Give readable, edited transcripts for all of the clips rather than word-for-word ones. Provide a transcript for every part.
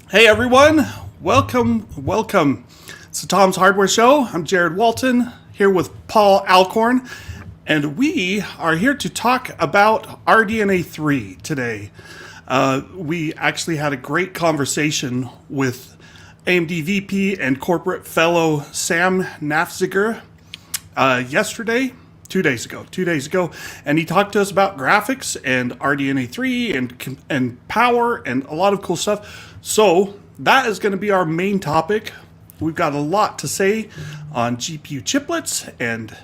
Hey everyone, welcome. It's the Tom's Hardware Show. I'm Jared Walton here with Paul Alcorn, and we are here to talk about RDNA 3 today. We actually had a great conversation with AMD VP and corporate fellow Sam Naffziger yesterday. 2 days ago, and he talked to us about graphics and RDNA 3 and power and a lot of cool stuff. So that is going to be our main topic. We've got a lot to say on GPU chiplets and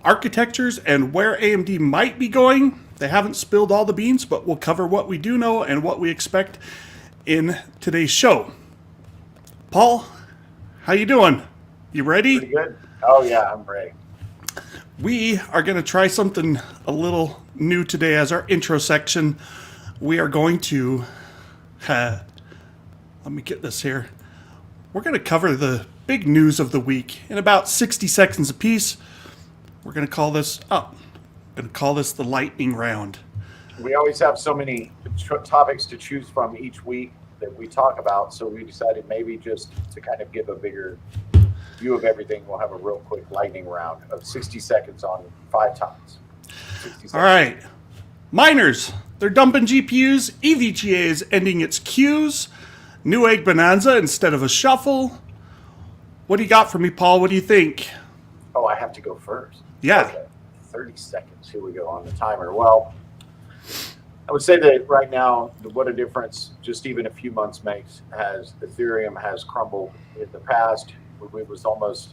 architectures and where AMD might be going. They haven't spilled all the beans, but we'll cover what we do know and what we expect in today's show. Paul, how you doing? You ready? Pretty good. Oh yeah, I'm ready. We are going to try something a little new today as our intro section. We are going to, let me get this here. We're going to cover the big news of the week in about 60 seconds apiece. We're going to call this the lightning round. We always have so many topics to choose from each week that we talk about, so we decided maybe just to kind of give a bigger view of everything, we'll have a real quick lightning round of 60 seconds on 5 topics. All right. Miners, they're dumping GPUs. EVGA is ending its queues. Newegg Bonanza instead of a shuffle. What do you got for me, Paul? What do you think? Oh, I have to go first. Yeah. Okay. 30 seconds. Here we go on the timer. Well, I would say that right now, what a difference just even a few months makes. As Ethereum has crumbled in the past, it was almost,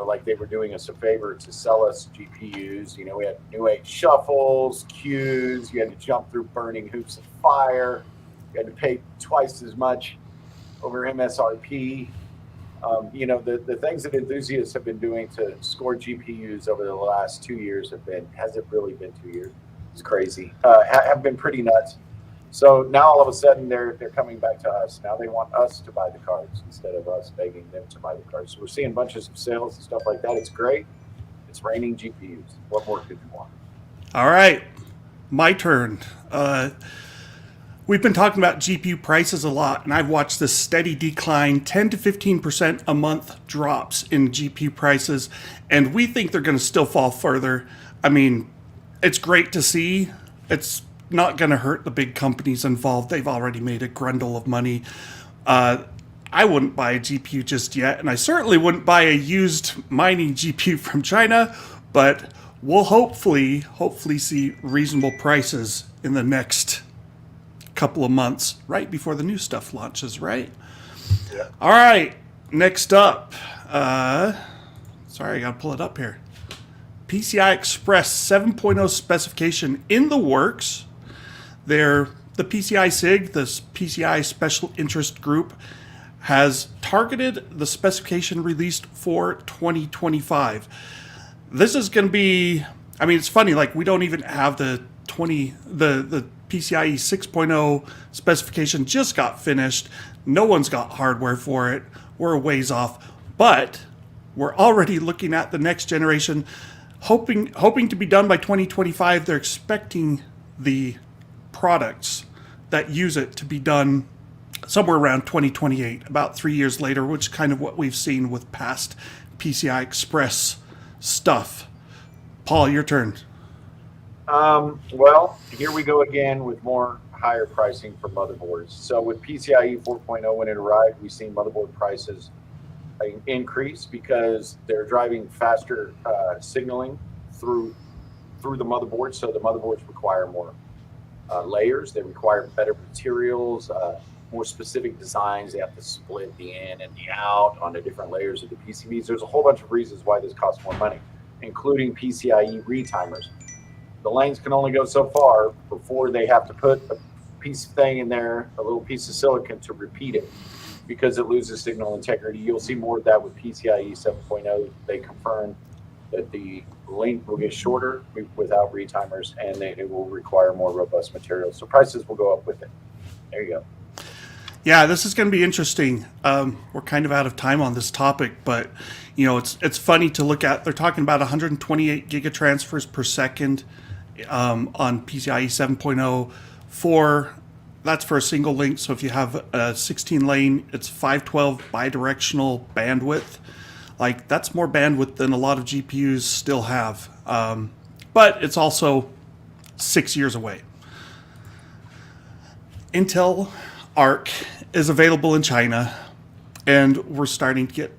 like they were doing us a favor to sell us GPUs. We had Newegg shuffles, queues. You had to jump through burning hoops of fire. You had to pay twice as much over MSRP. The things that enthusiasts have been doing to score GPUs over the last 2 years has it really been 2 years? It's crazy. Have been pretty nuts. So now all of a sudden they're coming back to us. Now they want us to buy the cards instead of us begging them to buy the cards. So we're seeing bunches of sales and stuff like that. It's great. It's raining GPUs. What more could you want? All right. My turn. We've been talking about GPU prices a lot, and I've watched this steady decline, 10 to 15% a month drops in GPU prices, and we think they're going to still fall further. I mean, it's great to see. It's not going to hurt the big companies involved. They've already made a grundle of money. I wouldn't buy a GPU just yet, and I certainly wouldn't buy a used mining GPU from China, but we'll hopefully see reasonable prices in the next couple of months, right before the new stuff launches, right? Yeah. All right, next up. Sorry, I got to pull it up here. PCI Express 7.0 specification in the works. The PCI SIG, this PCI Special Interest Group, has targeted the specification released for 2025. This is going to be, it's funny, like we don't even have the PCIe 6.0 specification just got finished. No one's got hardware for it. We're a ways off, but we're already looking at the next generation, hoping to be done by 2025. They're expecting the products that use it to be done somewhere around 2028, about 3 years later, which is kind of what we've seen with past PCI Express stuff. Paul, your turn. Well, here we go again with more higher pricing for motherboards. So with PCIe 4.0, when it arrived, we've seen motherboard prices increase because they're driving faster signaling through the motherboard. So the motherboards require more layers. They require better materials, more specific designs. They have to split the in and the out onto different layers of the PCBs. There's a whole bunch of reasons why this costs more money, including PCIe retimers. The lanes can only go so far before they have to put a piece of thing in there, a little piece of silicon to repeat it, because it loses signal integrity. You'll see more of that with PCIe 7.0. They confirmed that the length will get shorter without retimers, and it will require more robust materials. So prices will go up with it. There you go. Yeah, this is going to be interesting. We're kind of out of time on this topic, but it's funny to look at. They're talking about 128 gigatransfers per second on PCIe 7.0 for that's for a single link. So if you have a 16 lane, it's 512 bidirectional bandwidth. Like, that's more bandwidth than a lot of GPUs still have. But it's also 6 years away. Intel Arc is available in China, and we're starting to get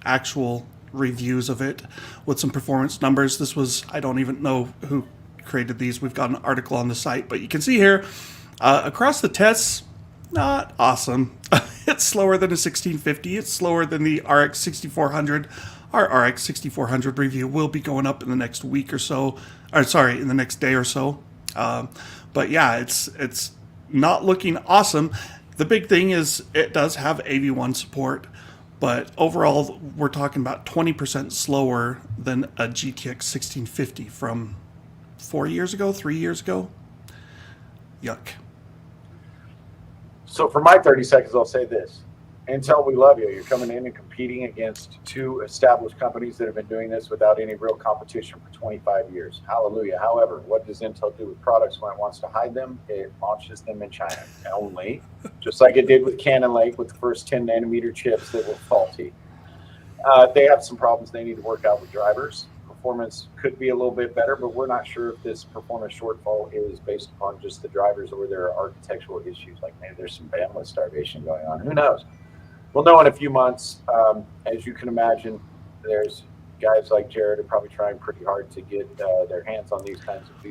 actual reviews of it with some performance numbers. This was, I don't even know who created these. We've got an article on the site, but you can see here, across the tests, not awesome. It's slower than a 1650. It's slower than the RX 6400. Our RX 6400 review will be going up in the next week or so. Or sorry, in the next day or so. But yeah, it's not looking awesome. The big thing is it does have AV1 support, but overall we're talking about 20% slower than a GTX 1650 from 4 years ago, 3 years ago. Yuck. So for my 30 seconds, I'll say this. Intel, we love you. You're coming in and competing against two established companies that have been doing this without any real competition for 25 years. Hallelujah. However, what does Intel do with products when it wants to hide them? It launches them in China only, just like it did with Cannon Lake with the first 10 nanometer chips that were faulty. They have some problems they need to work out with drivers. Performance could be a little bit better, but we're not sure if this performance shortfall is based upon just the drivers or there are architectural issues, like maybe there's some bandwidth starvation going on. Who knows? We'll know in a few months. As you can imagine, there's guys like Jared are probably trying pretty hard to get their hands on these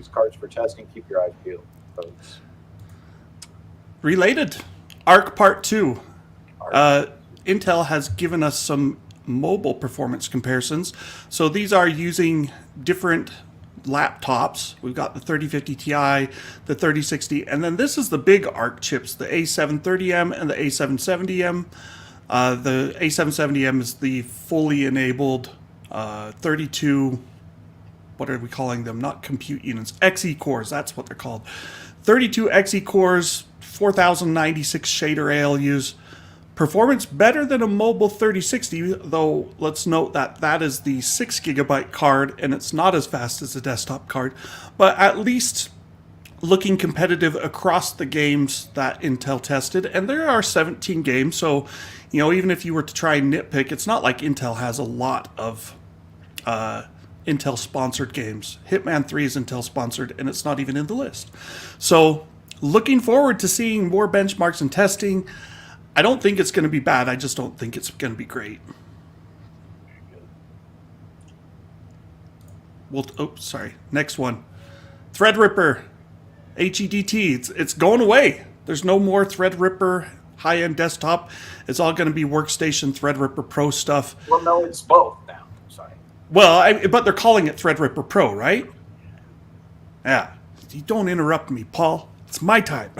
cards for testing. Keep your eyes peeled, folks. Related, Arc Part 2. Intel has given us some mobile performance comparisons. So these are using different laptops. We've got the 3050 Ti, the 3060, and then this is the big Arc chips, the A730M and the A770M. The A770M is the fully enabled 32, what are we calling them? Not compute units, XE cores, that's what they're called. 32 XE cores, 4096 shader ALUs. Performance better than a mobile 3060, though let's note that that is the 6 gigabyte card and it's not as fast as the desktop card, but at least looking competitive across the games that Intel tested. And there are 17 games, so you know, even if you were to try and nitpick, it's not like Intel has a lot of Intel sponsored games. Hitman 3 is Intel sponsored and it's not even in the list. So looking forward to seeing more benchmarks and testing. I don't think it's going to be bad. I just don't think it's going to be great. Sorry. Next one. Threadripper. HEDT. It's going away. There's no more Threadripper high-end desktop. It's all going to be workstation Threadripper Pro stuff. Well, no, it's both now. Sorry. Well, but they're calling it Threadripper Pro, right? Yeah. You don't interrupt me, Paul. It's my time.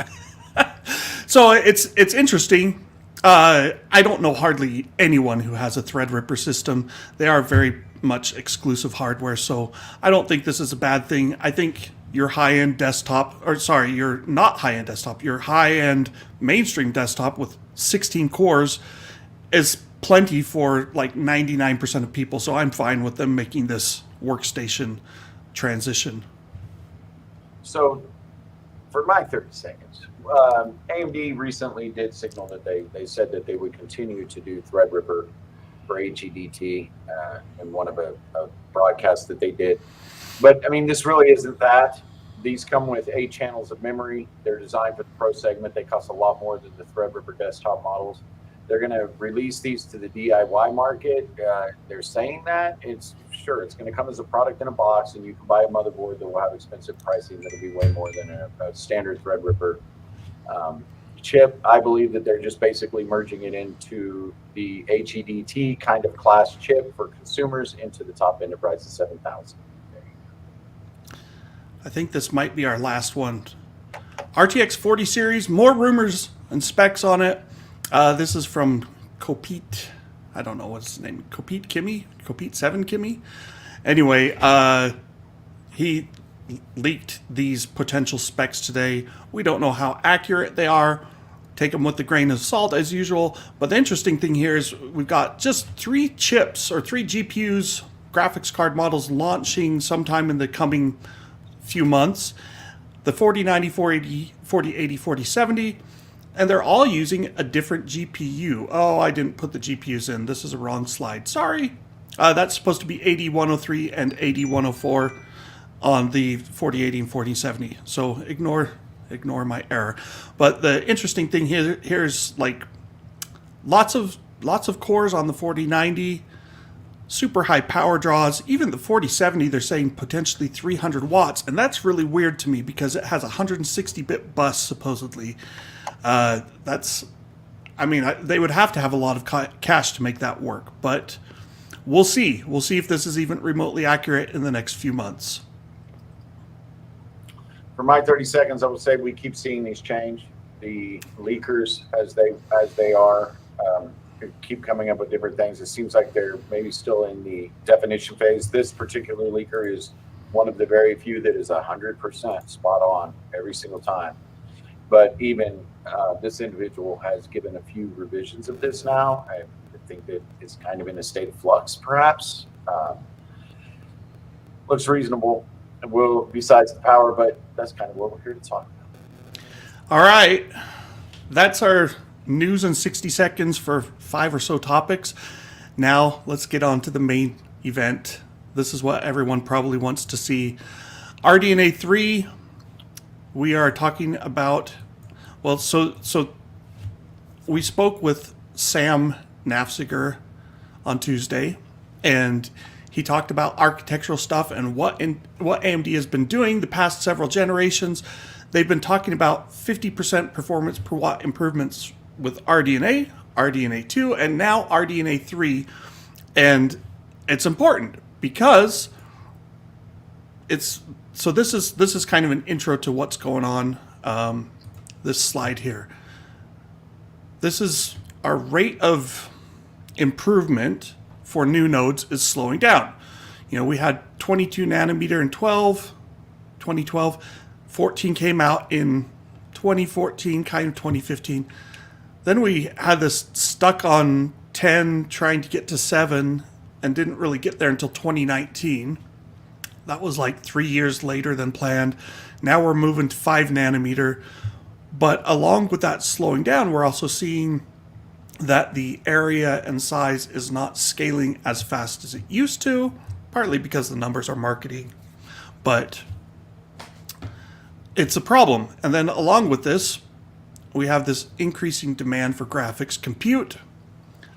So it's interesting. I don't know hardly anyone who has a Threadripper system. They are very much exclusive hardware, so I don't think this is a bad thing. I think your high-end desktop, your not high-end desktop, your high-end mainstream desktop with 16 cores is plenty for like 99% of people, so I'm fine with them making this workstation transition. So for my 30 seconds, AMD recently did signal that they said that they would continue to do Threadripper for HEDT in one of a broadcast that they did. But I mean, this really isn't that. These come with 8 channels of memory. They're designed for the pro segment. They cost a lot more than the Threadripper desktop models. They're going to release these to the DIY market. They're saying that. It's going to come as a product in a box, and you can buy a motherboard that will have expensive pricing that'll be way more than a standard Threadripper chip. I believe that they're just basically merging it into the HEDT kind of class chip for consumers into the top enterprise of 7,000. I think this might be our last one. RTX 40 series, more rumors and specs on it. This is from Kopit. I don't know what's his name. Kopit Kimmy? Kopit 7 Kimmy? Anyway, he leaked these potential specs today. We don't know how accurate they are. Take them with a grain of salt as usual. But the interesting thing here is we've got just 3 chips or 3 GPUs, graphics card models launching sometime in the coming few months. the 4090, 4080, 4080, 4070, and they're all using a different GPU. Oh, I didn't put the GPUs in. This is a wrong slide. Sorry. That's supposed to be 8103 and 8104 on the 4080 and 4070. So ignore my error. But the interesting thing here's like lots of cores on the 4090, super high power draws. Even the 4070, they're saying potentially 300 watts, and that's really weird to me because it has a 160-bit bus supposedly. They would have to have a lot of cache to make that work, but we'll see. We'll see if this is even remotely accurate in the next few months. For my 30 seconds, I would say we keep seeing these change. The leakers, as they are, keep coming up with different things. It seems like they're maybe still in the definition phase. This particular leaker is one of the very few that is 100% spot on every single time. But even this individual has given a few revisions of this now. I think that it's kind of in a state of flux, perhaps. Looks reasonable. Well, besides the power, but that's kind of what we're here to talk about. All right. That's our news in 60 seconds for 5 or so topics. Now let's get on to the main event. This is what everyone probably wants to see. RDNA 3, we are talking about, well, so we spoke with Sam Naffziger on Tuesday, and he talked about architectural stuff and what AMD has been doing the past several generations. They've been talking about 50% performance per watt improvements with RDNA, RDNA 2, and now RDNA 3. And it's important because this is kind of an intro to what's going on. This slide here. This is our rate of improvement for new nodes is slowing down. You know, we had 22 nanometer in 2012, 14 came out in 2014, kind of 2015. Then we had this stuck on 10, trying to get to 7, and didn't really get there until 2019. That was like 3 years later than planned. Now we're moving to 5 nanometer. But along with that slowing down, we're also seeing that the area and size is not scaling as fast as it used to, partly because the numbers are marketing, but it's a problem. And then along with this, we have this increasing demand for graphics compute.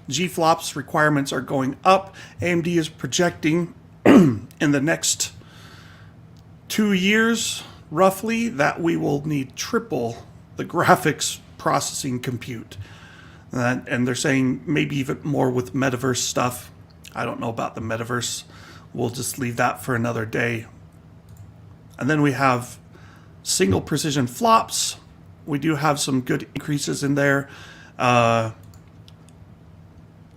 GFlops requirements are going up. AMD is projecting in the next 2 years, roughly, that we will need triple the graphics processing compute. And they're saying maybe even more with metaverse stuff. I don't know about the metaverse. We'll just leave that for another day. And then we have single precision flops. We do have some good increases in there. And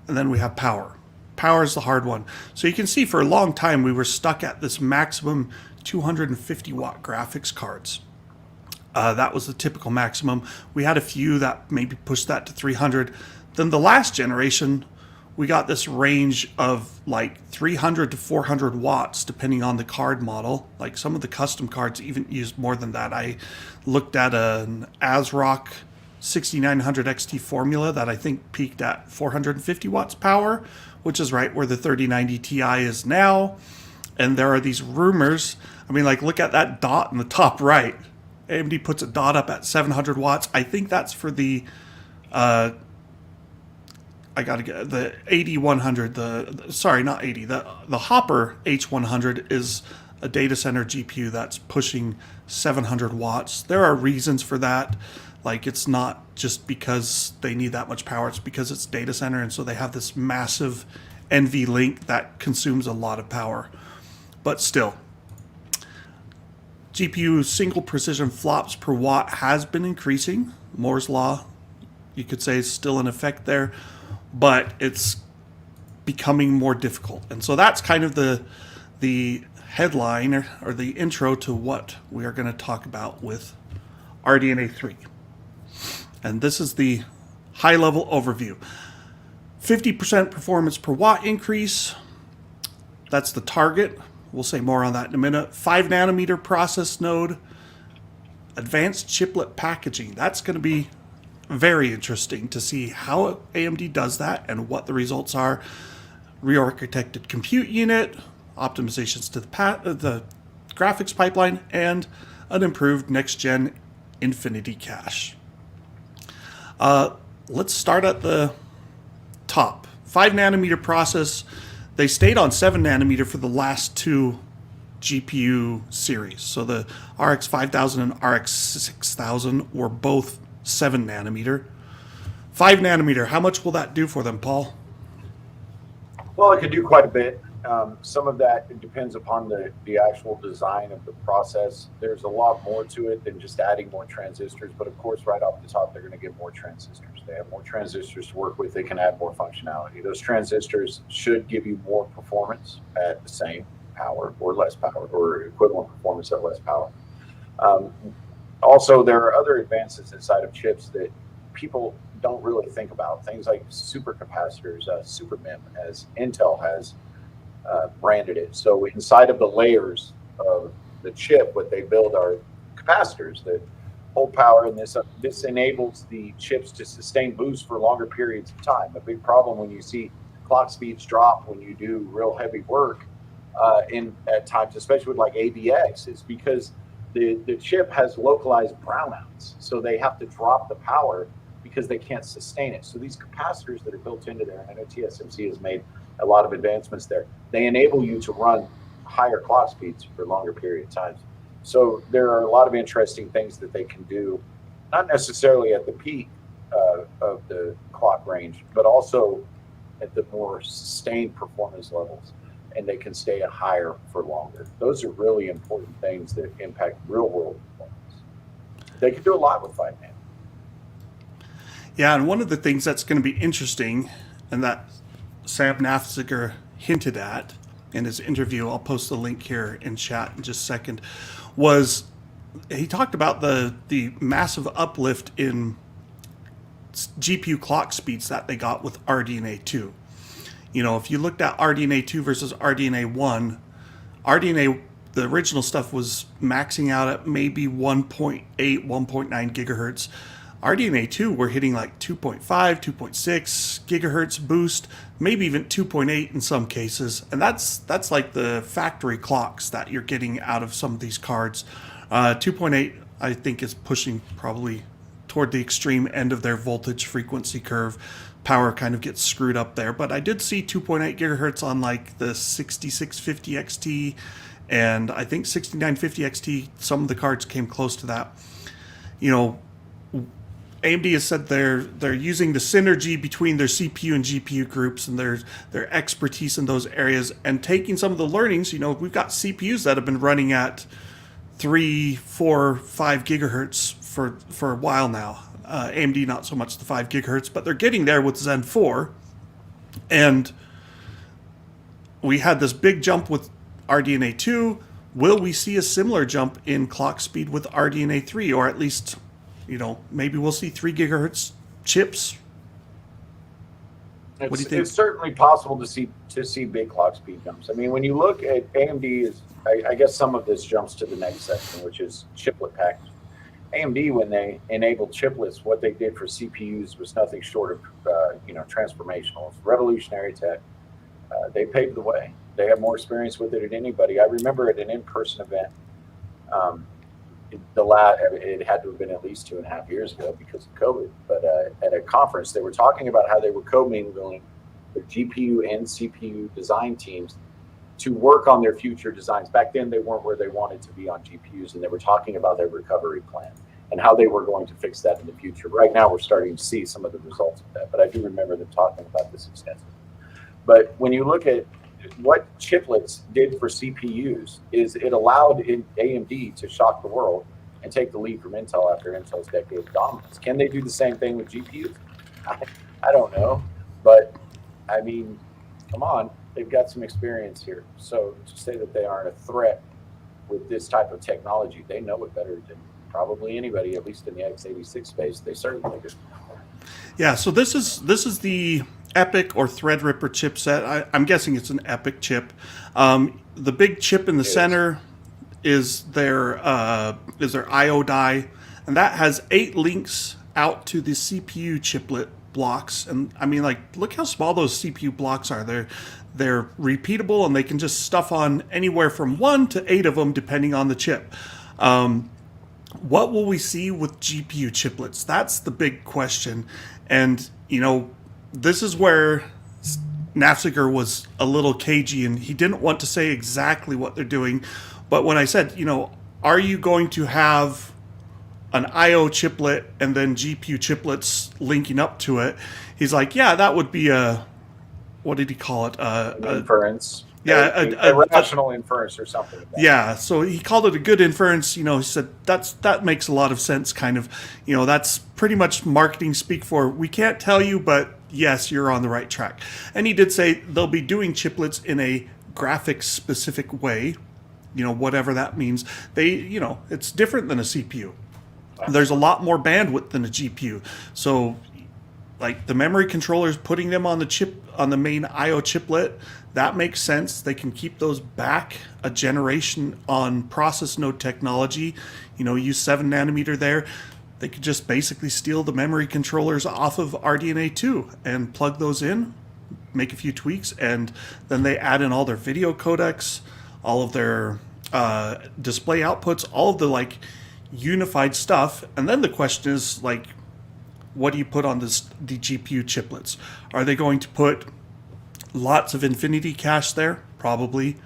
then we have power. Power is the hard one. So you can see for a long time we were stuck at this maximum 250 watt graphics cards. That was the typical maximum. We had a few that maybe pushed that to 300. Then the last generation, we got this range of like 300 to 400 watts, depending on the card model. Like some of the custom cards even used more than that. I looked at an ASRock 6900 XT formula that I think peaked at 450 watts power, which is right where the 3090 Ti is now. And there are these rumors. I mean, like, look at that dot in the top right. AMD puts a dot up at 700 watts. I think that's for the, the 8100, the Hopper H100 is a data center GPU that's pushing 700 watts. There are reasons for that. Like, it's not just because they need that much power, it's because it's data center, and so they have this massive NVLink that consumes a lot of power. But still, GPU single precision flops per watt has been increasing. Moore's law, you could say, is still in effect there, but it's becoming more difficult. And so that's kind of the headline or the intro to what we are going to talk about with RDNA 3. And this is the high-level overview. 50% performance per watt increase. That's the target. We'll say more on that in a minute. 5 nanometer process node. advanced chiplet packaging. That's going to be very interesting to see how AMD does that and what the results are. Rearchitected compute unit, optimizations to the graphics pipeline, and an improved next-gen Infinity cache. Let's start at the top. 5 nanometer process. They stayed on 7 nanometer for the last two GPU series. So the RX 5000 and RX 6000 were both 7 nanometer. 5 nanometer, how much will that do for them, Paul? Well, it could do quite a bit. Some of that depends upon the actual design of the process. There's a lot more to it than just adding more transistors, but of course, right off the top, they're going to get more transistors. They have more transistors to work with. They can add more functionality. Those transistors should give you more performance at the same power or less power, or equivalent performance at less power. Also, there are other advances inside of chips that people don't really think about. Things like supercapacitors, SuperMem, as Intel has branded it. So inside of the layers of the chip, what they build are capacitors that hold power, and this enables the chips to sustain boosts for longer periods of time. A big problem when you see clock speeds drop when you do real heavy work at times, especially with like AVX, is because the chip has localized brownouts, so they have to drop the power because they can't sustain it. So these capacitors that are built into there, and I know TSMC has made a lot of advancements there, they enable you to run higher clock speeds for longer period of times. So there are a lot of interesting things that they can do, not necessarily at the peak of the clock range, but also at the more sustained performance levels, and they can stay higher for longer. Those are really important things that impact real world performance. They can do a lot with 5 nanometer. Yeah, and one of the things that's going to be interesting, and that Sam Naffziger hinted at in his interview, I'll post the link here in chat in just a second, was he talked about the massive uplift in GPU clock speeds that they got with RDNA 2. You know, if you looked at RDNA 2 versus RDNA 1, RDNA, the original stuff was maxing out at maybe 1.8, 1.9 gigahertz. RDNA 2, we're hitting like 2.5, 2.6 gigahertz boost, maybe even 2.8 in some cases. And that's like the factory clocks that you're getting out of some of these cards. 2.8, I think, is pushing probably toward the extreme end of their voltage frequency curve. Power kind of gets screwed up there. But I did see 2.8 gigahertz on like the 6650 XT, and I think 6950 XT, some of the cards came close to that. You know, AMD has said they're using the synergy between their CPU and GPU groups and their expertise in those areas, and taking some of the learnings. You know, we've got CPUs that have been running at 3, 4, 5 gigahertz for a while now. AMD not so much the 5 gigahertz, but they're getting there with Zen 4. And we had this big jump with RDNA 2. Will we see a similar jump in clock speed with RDNA 3, or at least, you know, maybe we'll see 3 gigahertz chips? What do you think? It's certainly possible to see big clock speed jumps. I mean, when you look at AMD, I guess some of this jumps to the next section, which is chiplet packaging. AMD, when they enabled chiplets, what they did for CPUs was nothing short of transformational. It's revolutionary tech. They paved the way. They have more experience with it than anybody. I remember at an in-person event, it had to have been at least 2.5 years ago because of COVID, but at a conference, they were talking about how they were co-mingling the GPU and CPU design teams to work on their future designs. Back then, they weren't where they wanted to be on GPUs, and they were talking about their recovery plan and how they were going to fix that in the future. Right now, we're starting to see some of the results of that, but I do remember them talking about this extensively. But when you look at what chiplets did for CPUs, is it allowed AMD to shock the world and take the lead from Intel after Intel's decade of dominance. Can they do the same thing with GPUs? I don't know, but I mean, come on. They've got some experience here. So to say that they aren't a threat with this type of technology, they know it better than probably anybody, at least in the x86 space. They certainly do. Yeah, so this is the EPYC or Threadripper chipset. I'm guessing it's an EPYC chip. The big chip in the center is their I/O die, and that has 8 links out to the CPU chiplet blocks. And I mean, like, look how small those CPU blocks are. They're repeatable, and they can just stuff on anywhere from 1 to 8 of them, depending on the chip. What will we see with GPU chiplets? That's the big question. And, this is where Naffziger was a little cagey, and he didn't want to say exactly what they're doing. But when I said, are you going to have an I/O chiplet and then GPU chiplets linking up to it? He's like, yeah, that would be what did he call it? Inference. Yeah, a rational inference or something like that. Yeah, so he called it a good inference. He said that makes a lot of sense, kind of. That's pretty much marketing speak for, we can't tell you, but yes, you're on the right track. And he did say they'll be doing chiplets in a graphics specific way, whatever that means. It's different than a CPU. There's a lot more bandwidth than a GPU. So, like, the memory controllers, putting them on the main I/O chiplet, that makes sense. They can keep those back a generation on process node technology. Use 7 nanometer there. They could just basically steal the memory controllers off of RDNA 2 and plug those in, make a few tweaks, and then they add in all their video codecs, all of their display outputs, all of the unified stuff. And then the question is, what do you put on the GPU chiplets? Are they going to put lots of infinity cache there? Probably.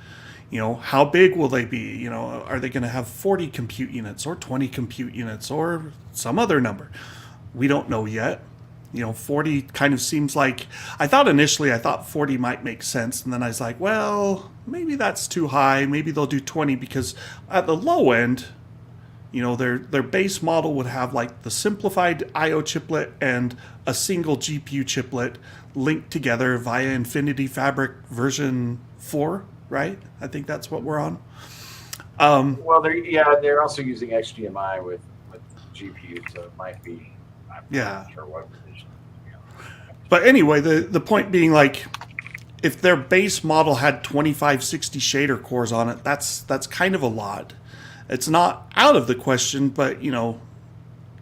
How big will they be? Are they going to have 40 compute units or 20 compute units or some other number? We don't know yet. 40 kind of seems like, I thought 40 might make sense. And then I was like, well, maybe that's too high. Maybe they'll do 20, because at the low end, their base model would have the simplified I/O chiplet and a single GPU chiplet linked together via Infinity Fabric version 4, right? I think that's what we're on. Well, they're also using HDMI with GPU, so it might be. I'm not sure what version. But anyway, the point being, if their base model had 2560 shader cores on it, that's kind of a lot. It's not out of the question, but,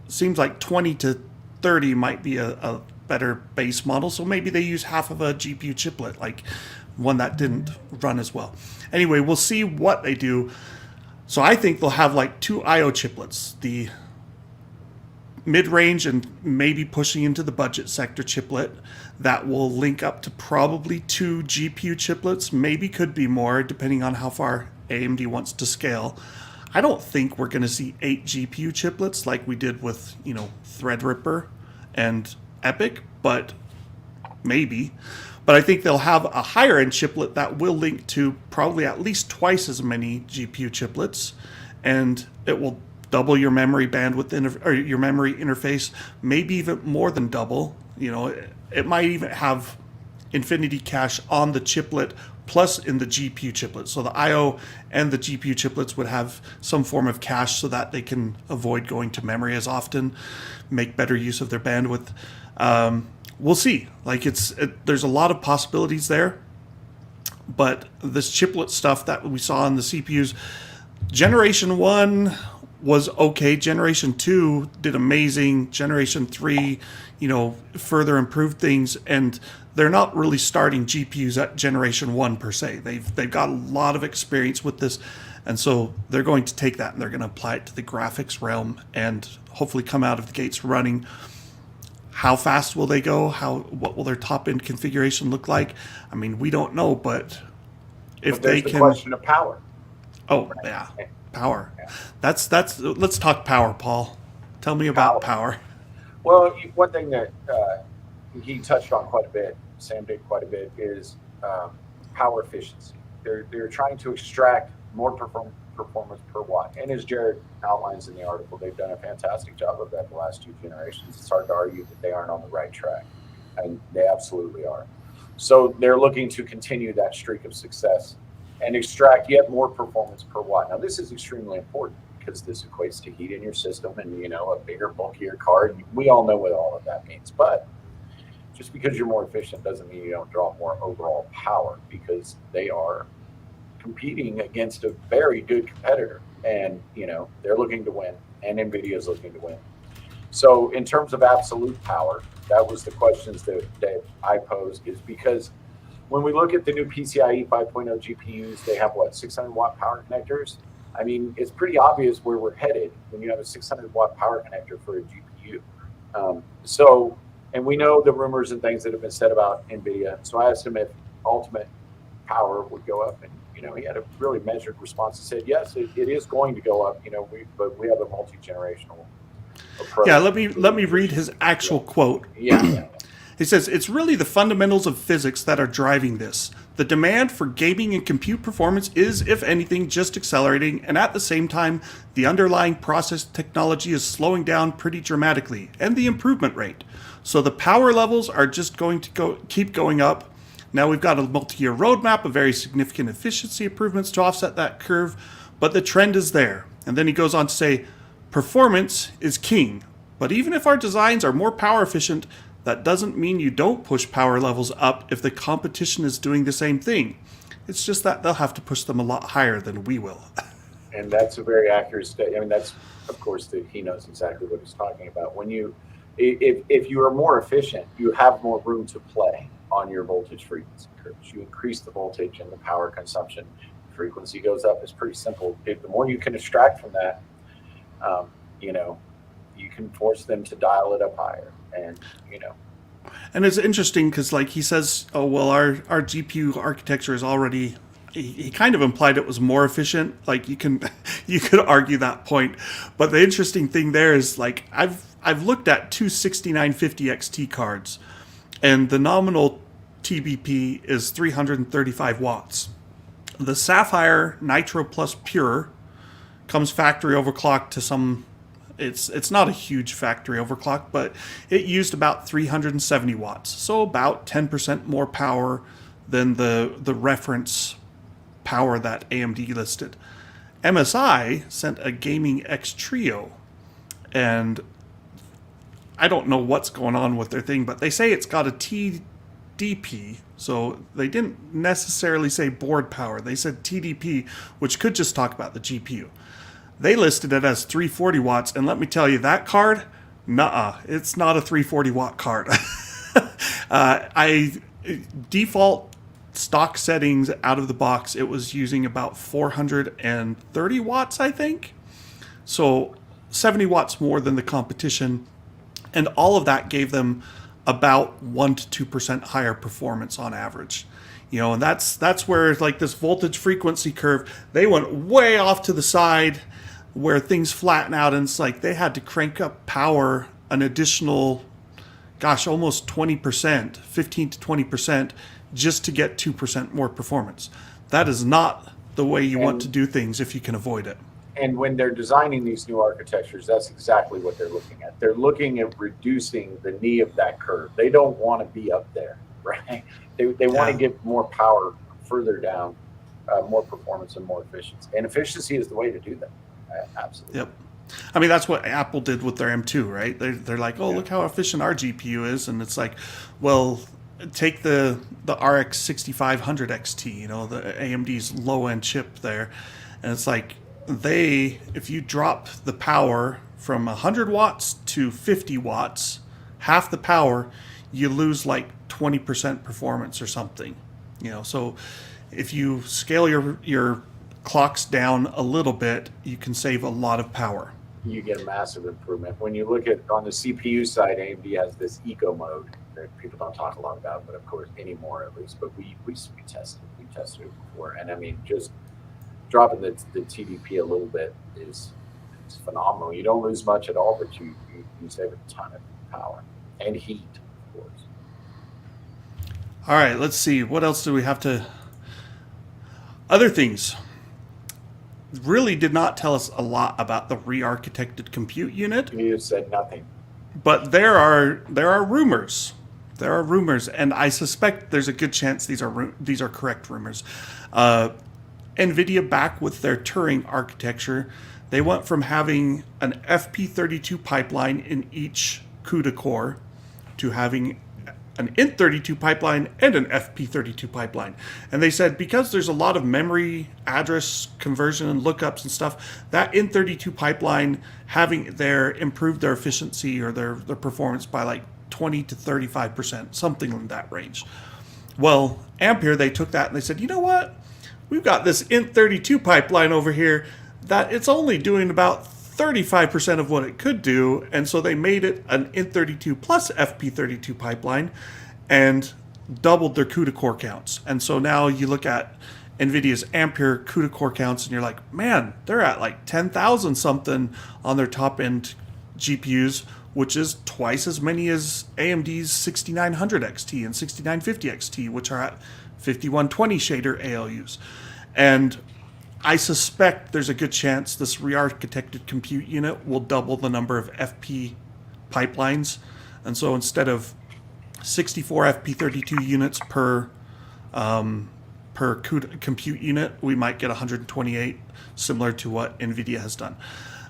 seems like 20 to 30 might be a better base model. So maybe they use half of a GPU chiplet, one that didn't run as well. Anyway, we'll see what they do. So I think they'll have 2 I/O chiplets, the mid-range and maybe pushing into the budget sector chiplet that will link up to probably 2 GPU chiplets. Maybe could be more, depending on how far AMD wants to scale. I don't think we're going to see 8 GPU chiplets like we did with, Threadripper and Epic, but maybe. But I think they'll have a higher end chiplet that will link to probably at least twice as many GPU chiplets, and it will double your memory bandwidth or your memory interface, maybe even more than double. It might even have infinity cache on the chiplet plus in the GPU chiplet. So the I/O and the GPU chiplets would have some form of cache so that they can avoid going to memory as often, make better use of their bandwidth. We'll see. There's a lot of possibilities there. But this chiplet stuff that we saw in the CPUs, Generation 1 was okay. Generation 2 did amazing. Generation 3, further improved things. And they're not really starting GPUs at Generation 1 per se. They've got a lot of experience with this. And so they're going to take that and they're going to apply it to the graphics realm and hopefully come out of the gates running. How fast will they go? What will their top end configuration look like? I mean, we don't know, but if they can. The question of power. Oh, right. Yeah, power. Yeah. That's. Let's talk power, Paul. Tell me about power. Well, one thing that he touched on quite a bit, Sam did quite a bit, is power efficiency. They're trying to extract more performance per watt. And as Jared outlines in the article, they've done a fantastic job of that the last 2 generations. It's hard to argue that they aren't on the right track, and they absolutely are. So they're looking to continue that streak of success and extract yet more performance per watt. Now, this is extremely important because this equates to heat in your system and, a bigger, bulkier card. We all know what all of that means. But just because you're more efficient doesn't mean you don't draw more overall power, because they are competing against a very good competitor, and they're looking to win, and Nvidia is looking to win. So in terms of absolute power, that was the questions that I posed, is because when we look at the new PCIe 5.0 GPUs, they have 600 watt power connectors. I mean, it's pretty obvious where we're headed when you have a 600 watt power connector for a GPU. And we know the rumors and things that have been said about Nvidia. So I asked him if ultimate power would go up, and he had a really measured response. He said, yes, it is going to go up. But we have a multi-generational approach. Yeah, let me read his actual quote. Yeah. He says, "It's really the fundamentals of physics that are driving this. The demand for gaming and compute performance is, if anything, just accelerating, and at the same time, the underlying process technology is slowing down pretty dramatically, and the improvement rate. So the power levels are just going to keep going up. Now we've got a multi-year roadmap of very significant efficiency improvements to offset that curve, but the trend is there." And then he goes on to say, "Performance is king, but even if our designs are more power efficient, that doesn't mean you don't push power levels up if the competition is doing the same thing. It's just that they'll have to push them a lot higher than we will." And that's a very accurate statement. I mean, that's, of course, he knows exactly what he's talking about. If you are more efficient, you have more room to play on your voltage frequency curves. You increase the voltage and the power consumption, frequency goes up. It's pretty simple. The more you can extract from that, you can force them to dial it up higher. And it's interesting because, like, he says, "Oh well, our GPU architecture is already." He kind of implied it was more efficient. Like, you could argue that point, but the interesting thing there is, like, I've looked at two 6950 XT cards, and the nominal TBP is 335 watts. The Sapphire Nitro Plus Pure comes factory overclocked to some. It's not a huge factory overclock, but it used about 370 watts, so about 10% more power than the reference power that AMD listed. MSI sent a Gaming X Trio, and I don't know what's going on with their thing, but they say it's got a TDP, so they didn't necessarily say board power. They said TDP, which could just talk about the GPU. They listed it as 340 watts, and let me tell you, that card, it's not a 340 watt card. Default stock settings out of the box, it was using about 430 watts, I think. So 70 watts more than the competition, and all of that gave them about 1 to 2% higher performance on average. And that's where, like, this voltage frequency curve, they went way off to the side where things flatten out, and it's like they had to crank up power an additional, almost 20%, 15 to 20%, just to get 2% more performance. That is not the way you want to do things if you can avoid it. And when they're designing these new architectures, that's exactly what they're looking at. They're looking at reducing the knee of that curve. They don't want to be up there, right? They want to get more power further down, more performance and more efficiency. And efficiency is the way to do that. Absolutely. Yep. I mean, that's what Apple did with their M2, right? They're like, oh, look how efficient our GPU is. And it's like, well, take the RX 6500 XT, the AMD's low-end chip there. And it's like, if you drop the power from 100 watts to 50 watts, half the power, you lose like 20% performance or something. So if you scale your clocks down a little bit, you can save a lot of power. You get a massive improvement. When you look at on the CPU side, AMD has this eco mode that people don't talk a lot about, but of course anymore at least. But we tested it before, and I mean, just dropping the TDP a little bit is phenomenal. You don't lose much at all, but you save a ton of power and heat, of course. All right, let's see. What else do we have to? Other things. Really did not tell us a lot about the re-architected compute unit. You said nothing. But there are rumors. There are rumors, and I suspect there's a good chance these are correct rumors. Nvidia, back with their Turing architecture, they went from having an FP32 pipeline in each CUDA core to having an int32 pipeline and an FP32 pipeline. And they said because there's a lot of memory address conversion and lookups and stuff, that int32 pipeline having it there improved their efficiency or their performance by like 20 to 35%, something in that range. Well, Ampere, they took that and they said, you know what? We've got this int32 pipeline over here that it's only doing about 35% of what it could do, and so they made it an int32 plus FP32 pipeline and doubled their CUDA core counts. And so now you look at NVIDIA's Ampere CUDA core counts and you're like, man, they're at like 10,000 something on their top end GPUs, which is twice as many as AMD's 6900 XT and 6950 XT, which are at 5120 shader ALUs. And I suspect there's a good chance this rearchitected compute unit will double the number of FP pipelines. And so instead of 64 FP32 units per CUDA compute unit, we might get 128, similar to what NVIDIA has done.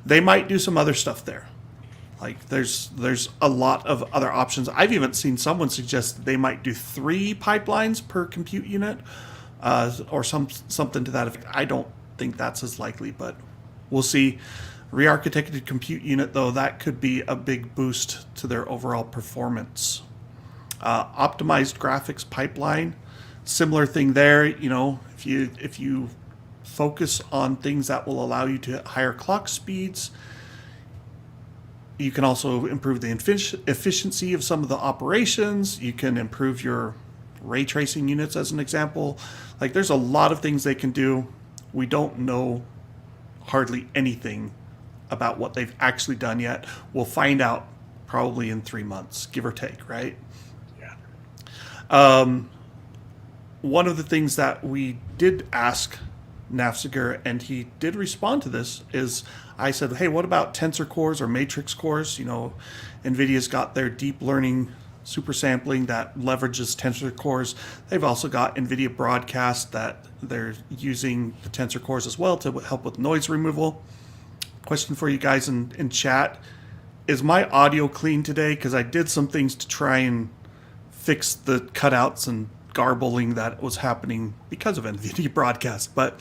They might do some other stuff there. Like there's a lot of other options. I've even seen someone suggest that they might do 3 pipelines per compute unit, or something to that effect. I don't think that's as likely, but we'll see. Rearchitected compute unit, though, that could be a big boost to their overall performance. Optimized graphics pipeline, similar thing there. You know, if you focus on things that will allow you to hit higher clock speeds, you can also improve the efficiency of some of the operations. You can improve your ray tracing units, as an example. Like, there's a lot of things they can do. We don't know hardly anything about what they've actually done yet. We'll find out probably in 3 months, give or take, right? Yeah. One of the things that we did ask Naffziger, and he did respond to this, is I said, hey, what about tensor cores or matrix cores? You know, NVIDIA's got their deep learning super sampling that leverages tensor cores. They've also got NVIDIA Broadcast that they're using the tensor cores as well to help with noise removal. Question for you guys in chat. Is my audio clean today? Because I did some things to try and fix the cutouts and garbling that was happening because of NVIDIA Broadcast. But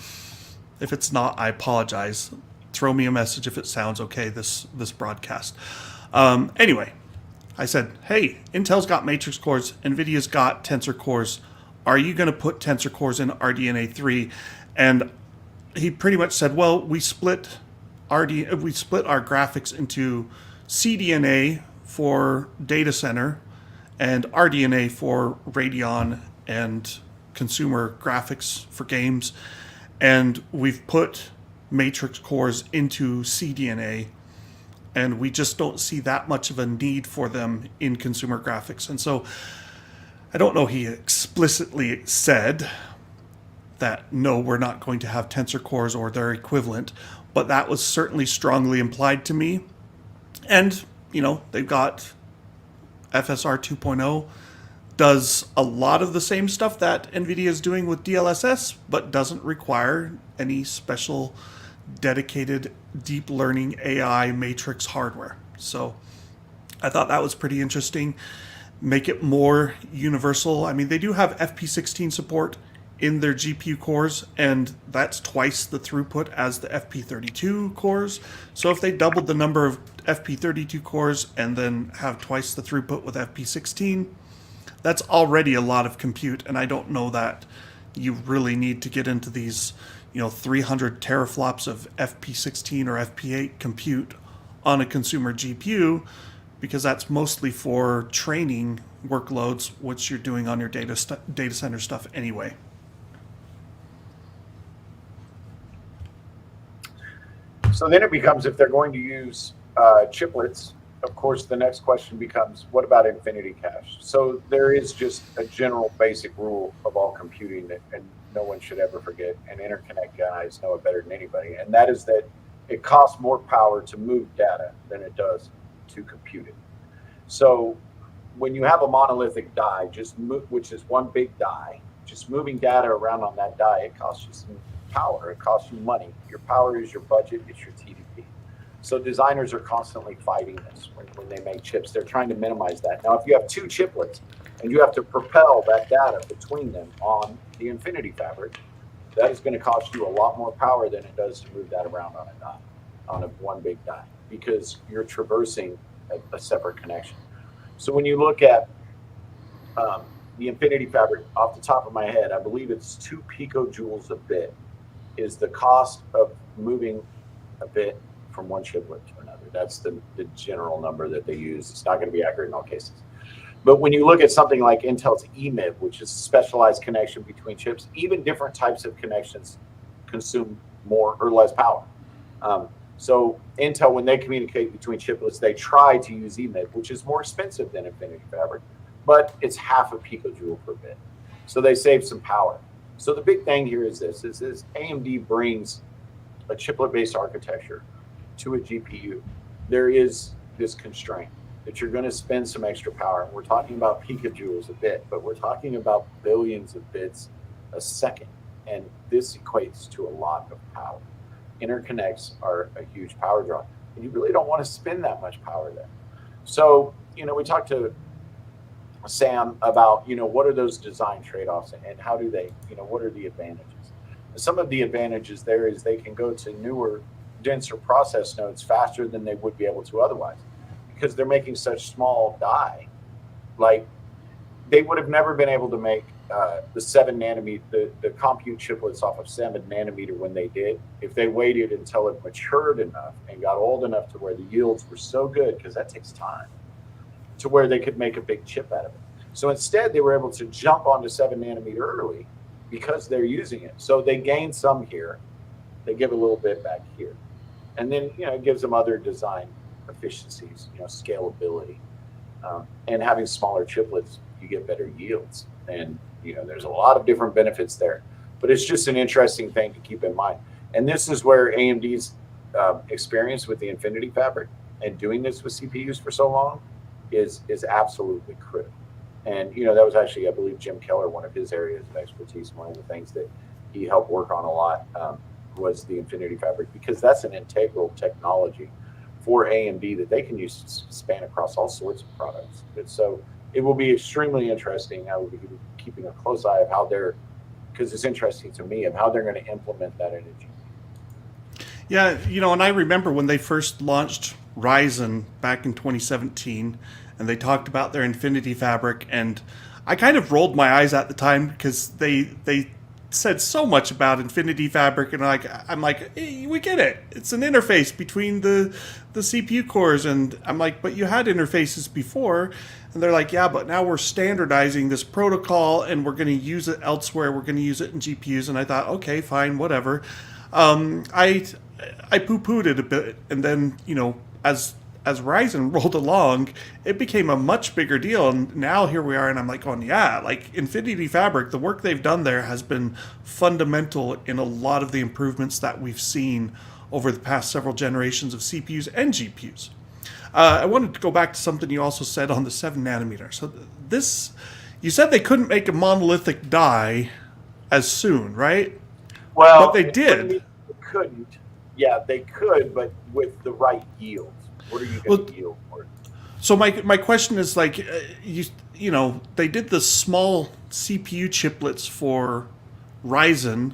if it's not, I apologize. Throw me a message if it sounds okay, this broadcast. Anyway, I said, hey, Intel's got matrix cores, NVIDIA's got tensor cores. Are you going to put tensor cores in RDNA 3? And he pretty much said, well, we split our graphics into CDNA for data center and RDNA for Radeon and consumer graphics for games. And we've put matrix cores into CDNA, and we just don't see that much of a need for them in consumer graphics. And so I don't know, he explicitly said that, no, we're not going to have tensor cores or their equivalent, but that was certainly strongly implied to me. And, you know, they've got FSR 2.0, does a lot of the same stuff that NVIDIA is doing with DLSS, but doesn't require any special dedicated deep learning AI matrix hardware. So I thought that was pretty interesting. Make it more universal. I mean, they do have FP16 support in their GPU cores, and that's twice the throughput as the FP32 cores. So if they doubled the number of FP32 cores and then have twice the throughput with FP16, that's already a lot of compute, and I don't know that you really need to get into these, 300 teraflops of FP16 or FP8 compute on a consumer GPU, because that's mostly for training workloads, which you're doing on your data center stuff anyway. So then it becomes, if they're going to use chiplets, of course, the next question becomes, what about infinity cache? So there is just a general basic rule of all computing that, and no one should ever forget, and interconnect guys know it better than anybody, and that is that it costs more power to move data than it does to compute it. So when you have a monolithic die, which is one big die, just moving data around on that die, it costs you some power, it costs you money. Your power is your budget, it's your TDP. So designers are constantly fighting this when they make chips. They're trying to minimize that. Now, if you have two chiplets, and you have to propel that data between them on the Infinity Fabric. That is going to cost you a lot more power than it does to move that around on a die, on a one big die, because you're traversing a separate connection. So when you look at the Infinity Fabric, off the top of my head, I believe it's 2 picojoules a bit is the cost of moving a bit from one chiplet to another. That's the general number that they use. It's not going to be accurate in all cases. But when you look at something like Intel's EMIB, which is a specialized connection between chips, even different types of connections consume more or less power. So Intel, when they communicate between chiplets, they try to use EMIB, which is more expensive than Infinity Fabric, but it's half a picojoule per bit. So they save some power. So the big thing here is this, is AMD brings a chiplet-based architecture to a GPU. There is this constraint that you're going to spend some extra power. We're talking about picojoules a bit, but we're talking about billions of bits a second. And this equates to a lot of power. Interconnects are a huge power draw, and you really don't want to spend that much power there. So, we talked to Sam about, what are those design trade-offs and how do they, what are the advantages? Some of the advantages there is they can go to newer, denser process nodes faster than they would be able to otherwise, because they're making such small die. Like, they would have never been able to make the 7 nanometer, the compute chiplets off of 7 nanometer when they did, if they waited until it matured enough and got old enough to where the yields were so good, because that takes time, to where they could make a big chip out of it. So instead, they were able to jump onto 7 nanometer early because they're using it. So they gain some here, they give a little bit back here. And then, it gives them other design efficiencies, scalability. And having smaller chiplets, you get better yields. And, there's a lot of different benefits there. But it's just an interesting thing to keep in mind. And this is where AMD's experience with the Infinity Fabric and doing this with CPUs for so long is absolutely critical. And, that was actually, I believe, Jim Keller, one of his areas of expertise. One of the things that he helped work on a lot was the Infinity Fabric, because that's an integral technology for AMD that they can use to span across all sorts of products. And so it will be extremely interesting. I will be keeping a close eye of how because it's interesting to me, of how they're going to implement that in a GPU. Yeah, and I remember when they first launched Ryzen back in 2017, and they talked about their Infinity Fabric, and I kind of rolled my eyes at the time because they said so much about Infinity Fabric, and I'm like, hey, we get it. It's an interface between the CPU cores, and I'm like, but you had interfaces before, and they're like, yeah, but now we're standardizing this protocol, and we're going to use it elsewhere. We're going to use it in GPUs, and I thought, okay, fine, whatever. I poo-pooed it a bit, and then as Ryzen rolled along, it became a much bigger deal. And now here we are, and I'm like, like Infinity Fabric, the work they've done there has been fundamental in a lot of the improvements that we've seen over the past several generations of CPUs and GPUs. I wanted to go back to something you also said on the 7 nanometer. So you said they couldn't make a monolithic die as soon, right? Well, but they did. They couldn't. Yeah, they could, but with the right yields. What are you going to yield for? So my question is, like, they did the small CPU chiplets for Ryzen,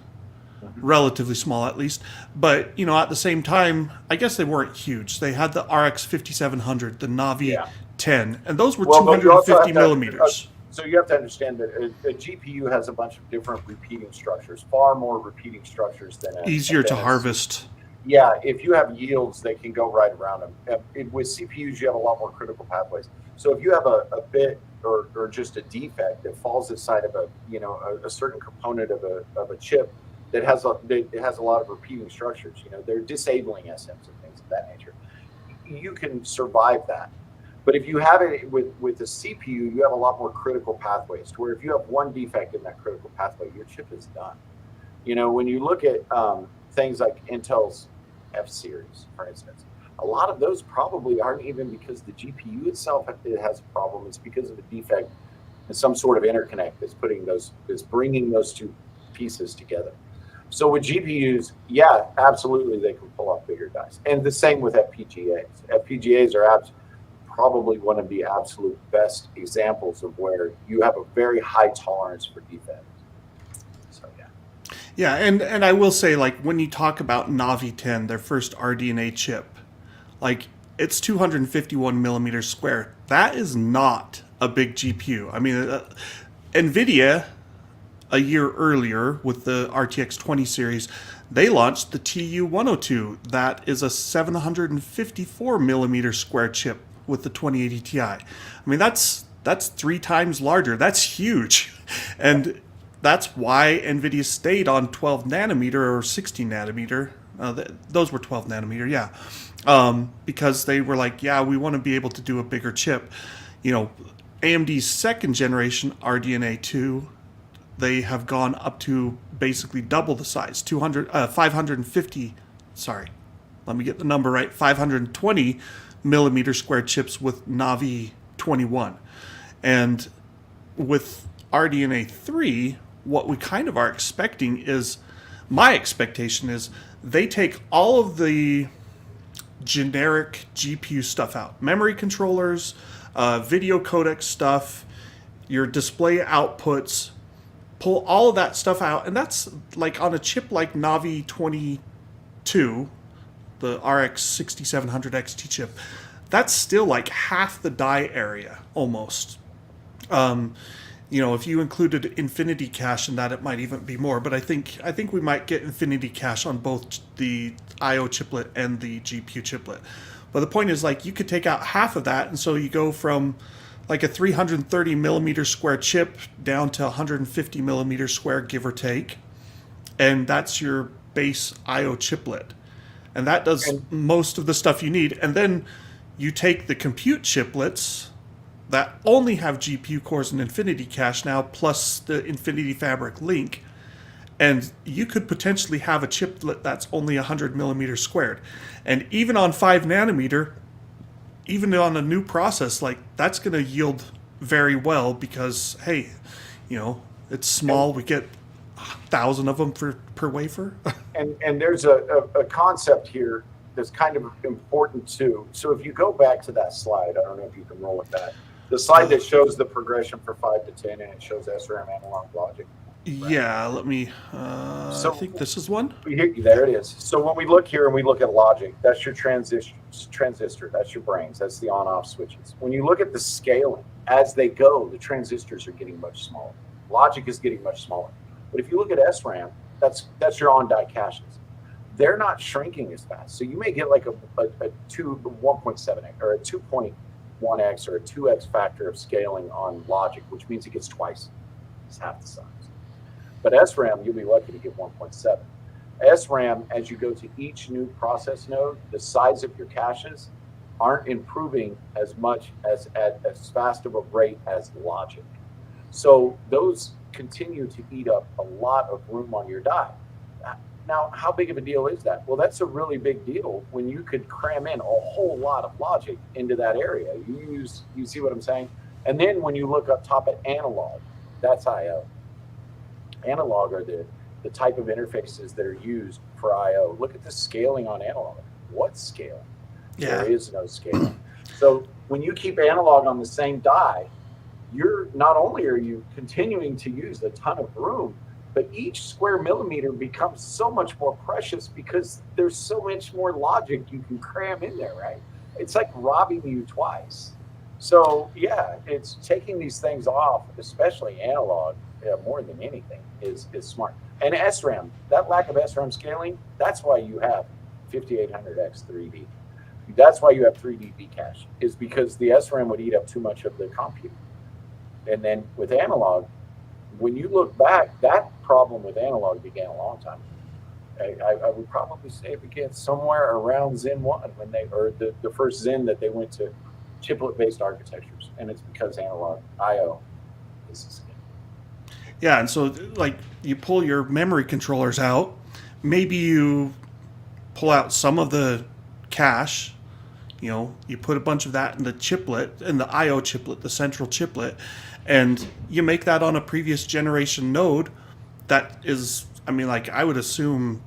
relatively small at least, but at the same time, I guess they weren't huge. They had the RX 5700, the Navi 10, and those were 250 millimeters. So you have to understand that a GPU has a bunch of different repeating structures, far more repeating structures than easier to harvest. Yeah, if you have yields, they can go right around them. With CPUs, you have a lot more critical pathways. So if you have a bit or just a defect that falls inside of a certain component of a chip that has a lot of repeating structures, they're disabling SMs and things of that nature, you can survive that. But if you have it with a CPU, you have a lot more critical pathways, to where if you have one defect in that critical pathway, your chip is done. When you look at things like Intel's F series, for instance, a lot of those probably aren't even because the GPU itself has a problem. It's because of a defect in some sort of interconnect that's bringing those two pieces together. So with GPUs, yeah, absolutely, they can pull off bigger dice. And the same with FPGAs. FPGAs are probably one of the absolute best examples of where you have a very high tolerance for defect. So yeah. Yeah, and I will say, like, when you talk about Navi 10, their first RDNA chip, like, it's 251 millimeters square. That is not a big GPU. I mean, Nvidia, a year earlier with the RTX 20 series, they launched the TU102. That is a 754 millimeter square chip with the 2080 Ti. I mean, that's 3 times larger. That's huge. And that's why Nvidia stayed on 12 nanometer or 16 nanometer. Those were 12 nanometer, yeah. Because they were like, yeah, we want to be able to do a bigger chip. You know, AMD's second generation RDNA 2, they have gone up to basically double the size, 550, sorry, let me get the number right, 520 millimeter square chips with Navi 21. And with RDNA 3, what we kind of are expecting is, my expectation is, they take all of the generic GPU stuff out. Memory controllers, video codec stuff, your display outputs, pull all of that stuff out. And that's like on a chip like Navi 22, the RX 6700 XT chip, that's still like half the die area almost. You know, if you included Infinity Cache in that, it might even be more. But I think we might get Infinity Cache on both the I/O chiplet and the GPU chiplet. But the point is, like, you could take out half of that, and so you go from like a 330 millimeter square chip down to 150 millimeter square, give or take, and that's your base I/O chiplet, and that does most of the stuff you need. And then you take the compute chiplets that only have GPU cores and Infinity Cache now, plus the Infinity Fabric link, and you could potentially have a chiplet that's only 100 millimeters squared. And even on 5 nanometer, even on a new process, like, that's going to yield very well because, hey, you know, it's small. We get 1,000 of them per wafer. and there's a concept here that's kind of important too. So if you go back to that slide, I don't know if you can roll with that. The slide that shows the progression for 5 to 10, and it shows SRAM analog logic. Right? Yeah, let me, So I think this is one. There it is. So when we look here and we look at logic, that's your transistor, that's your brains, that's the on-off switches. When you look at the scaling, as they go, the transistors are getting much smaller. Logic is getting much smaller. But if you look at SRAM, that's your on-die caches. They're not shrinking as fast. So you may get like a 1.7x or a 2.1x or a 2x factor of scaling on logic, which means it gets twice. It's half the size. But SRAM, you'll be lucky to get 1.7. SRAM, as you go to each new process node, the size of your caches aren't improving as much as at as fast of a rate as logic. So those continue to eat up a lot of room on your die. Now, how big of a deal is that? Well, that's a really big deal when you could cram in a whole lot of logic into that area. You see what I'm saying? And then when you look up top at analog, that's I/O. Analog are the type of interfaces that are used for I/O. Look at the scaling on analog. What scale? Yeah. There is no scaling. So when you keep analog on the same die, you're not only are you continuing to use a ton of room, but each square millimeter becomes so much more precious because there's so much more logic you can cram in there, right? It's like robbing you twice. So yeah, it's taking these things off, especially analog, more than anything, is smart. And SRAM, that lack of SRAM scaling, that's why you have 5800X 3D. That's why you have 3D cache, is because the SRAM would eat up too much of the compute. And then with analog, when you look back, that problem with analog began a long time ago. I would probably say it began somewhere around Zen 1 when they, or the first Zen that they went to chiplet-based architectures, and it's because analog I/O is the same. Yeah, and so, like, you pull your memory controllers out, maybe you pull out some of the cache, you know, you put a bunch of that in the chiplet, in the I/O chiplet, the central chiplet, and you make that on a previous generation node that is, I mean, like, I would assume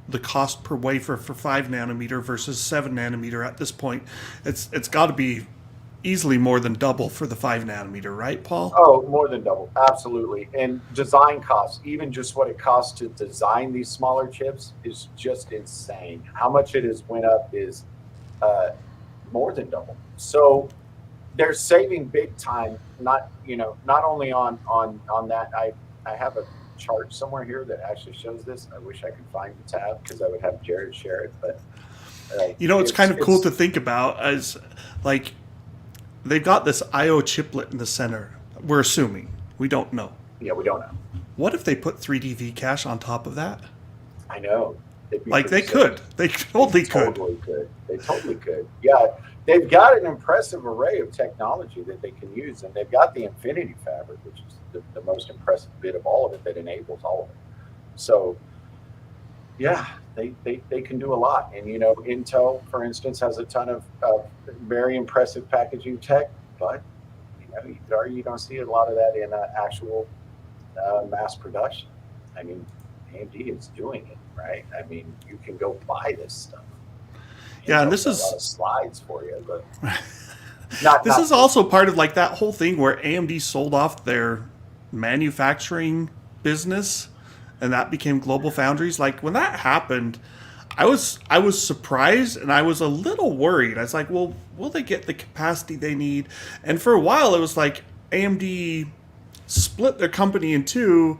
the cost per wafer for 5 nanometer versus 7 nanometer at this point, it's got to be easily more than double for the 5 nanometer, right, Paul? Oh, more than double. Absolutely. And design costs, even just what it costs to design these smaller chips is just insane. How much it has went up is more than double. So they're saving big time. Not only on that. I have a chart somewhere here that actually shows this. I wish I could find the tab because I would have Jared share it. But it's kind of cool to think about as like they've got this IO chiplet in the center. We're assuming. We don't know. Yeah, we don't know. What if they put 3D V cache on top of that? I know. Like they could. They totally could. They totally could. Yeah. They've got an impressive array of technology that they can use, and they've got the Infinity Fabric, which is the most impressive bit of all of it that enables all of it. So, yeah, they can do a lot. And, Intel, for instance, has a ton of very impressive packaging tech, but, you could argue you don't see a lot of that in actual mass production. I mean, AMD is doing it, right? I mean, you can go buy this stuff. Yeah, and this a is lot of slides for you, but this is also part of like that whole thing where AMD sold off their manufacturing business, and that became Global Foundries. Like when that happened, I was surprised and I was a little worried. I was like, well, will they get the capacity they need? And for a while, it was like AMD split their company in two,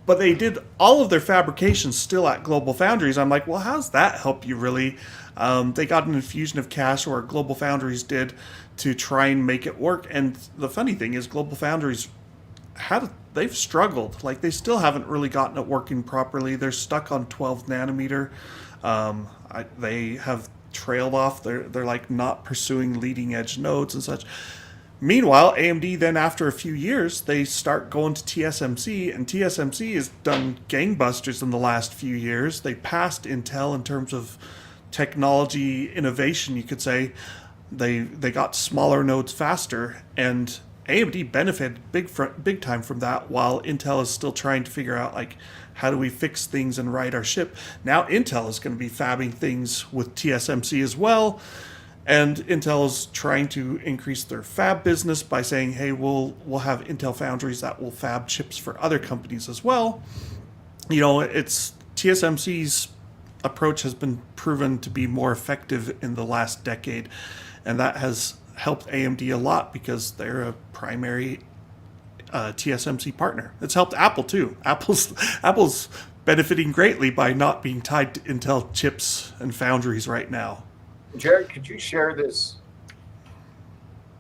but they did all of their fabrication still at Global Foundries. I'm like, well, how's that help you really? They got an infusion of cash, or Global Foundries did, to try and make it work. And the funny thing is, Global Foundries they've struggled. Like they still haven't really gotten it working properly. They're stuck on 12 nanometer. They have trailed off. They're like not pursuing leading edge nodes and such. Meanwhile, AMD then after a few years, they start going to TSMC, and TSMC has done gangbusters in the last few years. They passed Intel in terms of technology innovation, you could say. They got smaller nodes faster, and AMD benefited big time from that, while Intel is still trying to figure out like how do we fix things and right our ship. Now Intel is going to be fabbing things with TSMC as well, and Intel is trying to increase their fab business by saying, hey, we'll have Intel foundries that will fab chips for other companies as well. It's TSMC's approach has been proven to be more effective in the last decade, and that has helped AMD a lot because they're a primary TSMC partner. It's helped Apple too. Apple's benefiting greatly by not being tied to Intel chips and foundries right now. Jared, could you share this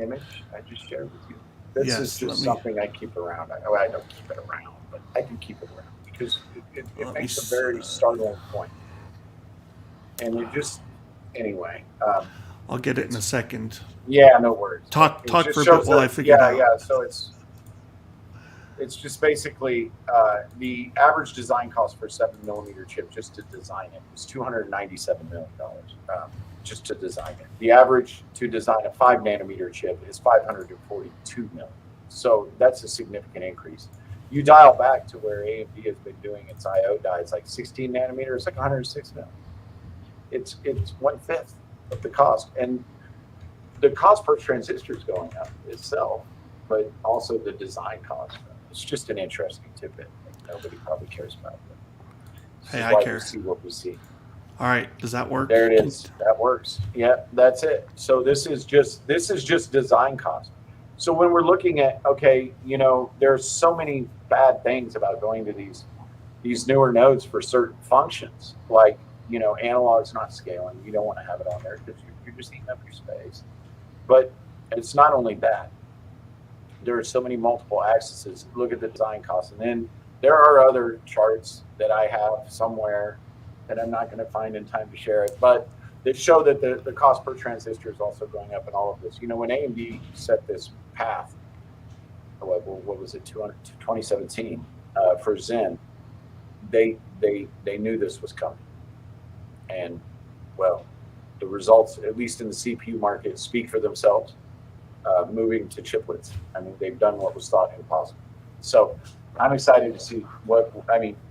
image I just shared with you? This is just something I keep around. I don't keep it around, but I can keep it around because it makes a very startling point. And anyway. I'll get it in a second. Yeah, no worries. Talk for a bit while I figure it out. Yeah. So it's just basically the average design cost for a 7mm chip just to design it was $297 million just to design it. The average to design a 5 nanometer chip is $542 million. So that's a significant increase. You dial back to where AMD has been doing its IO die, it's like 16 nanometer, it's like $106 million. It's 1/5 of the cost, and the cost per transistor is going up itself, but also the design cost. It's just an interesting tidbit that nobody probably cares about. Hey, I care. We see what we see. All right, does that work? There it is. That works. Yeah, that's it. So this is just design cost. So when we're looking at, okay, there's so many bad things about going to these newer nodes for certain functions, like analog's not scaling. You don't want to have it on there because you're just eating up your space. But it's not only that. There are so many multiple accesses. Look at the design costs. And then there are other charts that I have somewhere that I'm not going to find in time to share it, but that show that the cost per transistor is also going up in all of this. When AMD set this path, what was it, 2017 for Zen, they knew this was coming. And, well, the results, at least in the CPU market, speak for themselves, moving to chiplets. I mean, they've done what was thought impossible. So I'm excited to see what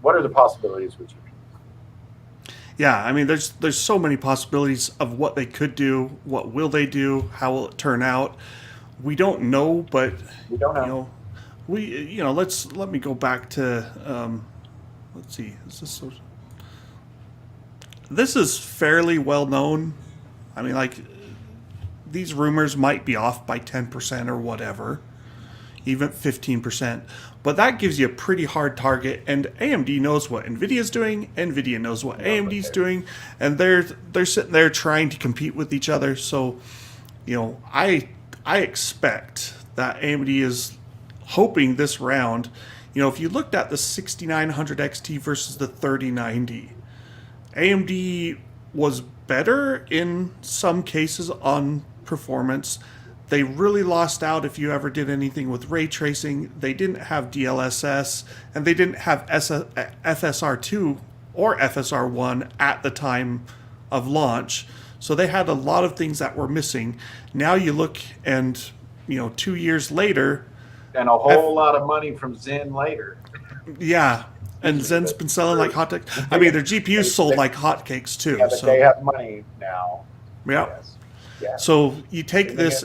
are the possibilities with GPUs? Yeah, I mean, there's so many possibilities of what they could do, what will they do, how will it turn out. we don't know, but We don't know. let me go back to let's see. This is fairly well known. I mean, like, these rumors might be off by 10% or whatever, even 15%, but that gives you a pretty hard target. And AMD knows what Nvidia's doing, Nvidia knows what AMD's doing, and they're sitting there trying to compete with each other. So, I expect that AMD is hoping this round. If you looked at the 6900 XT versus the 3090, AMD was better in some cases on performance. They really lost out if you ever did anything with ray tracing. They didn't have DLSS, and they didn't have FSR2 or FSR1 at the time of launch. So they had a lot of things that were missing. Now you look and, 2 years later. And a whole lot of money from Zen later. Yeah. And Zen's been selling like hotcakes. I mean, their GPUs sold like hotcakes too. Yeah, but they have money now. Yeah. Yes. Yeah. So you take this,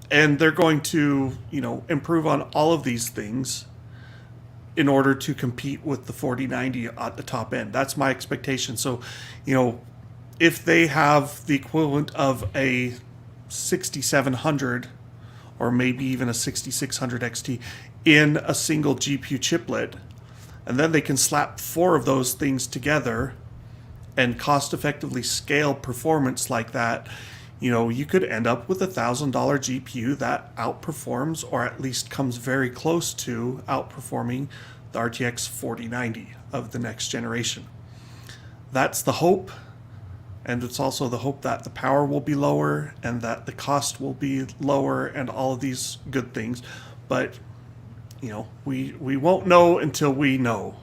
and they're going to, improve on all of these things in order to compete with the 4090 at the top end. That's my expectation. So, if they have the equivalent of a 6700 or maybe even a 6600 XT in a single GPU chiplet, and then they can slap 4 of those things together and cost effectively scale performance like that, you could end up with $1,000 GPU that outperforms, or at least comes very close to outperforming, the RTX 4090 of the next generation. That's the hope, and it's also the hope that the power will be lower and that the cost will be lower and all of these good things. But we won't know until we know.